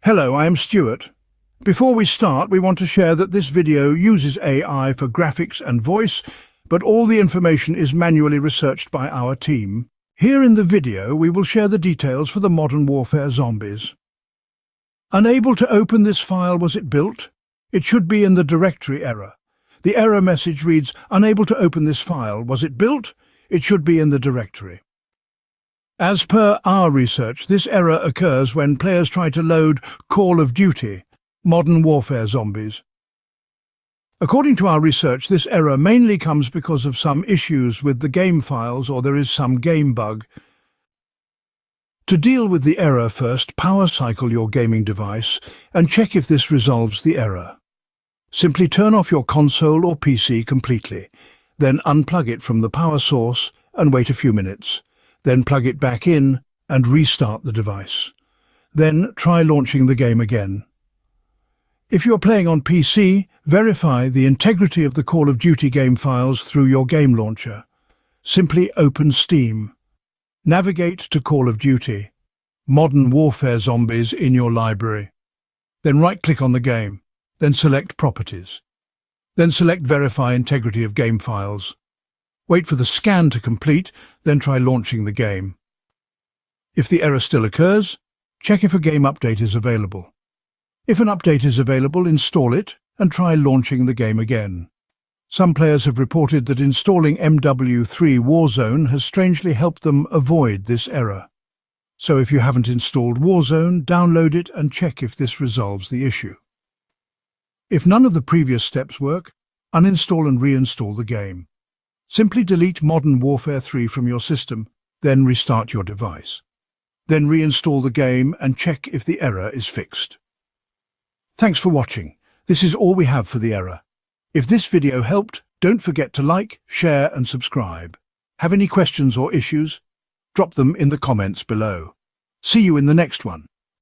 Hello, I am Stuart. Before we start, we want to share that this video uses AI for graphics and voice, but all the information is manually researched by our team. Here in the video, we will share the details for the Modern Warfare zombies. Unable to open this file, was it built? It should be in the directory error. The error message reads, unable to open this file, was it built? It should be in the directory. As per our research, this error occurs when players try to load Call of Duty, Modern Warfare zombies. According to our research, this error mainly comes because of some issues with the game files or there is some game bug. To deal with the error, first power cycle your gaming device and check if this resolves the error. Simply turn off your console or PC completely, then unplug it from the power source and wait a few minutes. Then plug it back in and restart the device. Then try launching the game again. If you're playing on PC, verify the integrity of the Call of Duty game files through your game launcher. Simply open Steam. Navigate to Call of Duty, Modern Warfare Zombies in your library. Then right-click on the game. Then select Properties. Then select Verify Integrity of Game Files. Wait for the scan to complete, then try launching the game. If the error still occurs, check if a game update is available. If an update is available, install it and try launching the game again. Some players have reported that installing MW3 Warzone has strangely helped them avoid this error. So if you haven't installed Warzone, download it and check if this resolves the issue. If none of the previous steps work, uninstall and reinstall the game. Simply delete Modern Warfare 3 from your system, then restart your device. Then reinstall the game and check if the error is fixed. Thanks for watching. This is all we have for the error. If this video helped, don't forget to like, share and subscribe. Have any questions or issues? Drop them in the comments below. See you in the next one.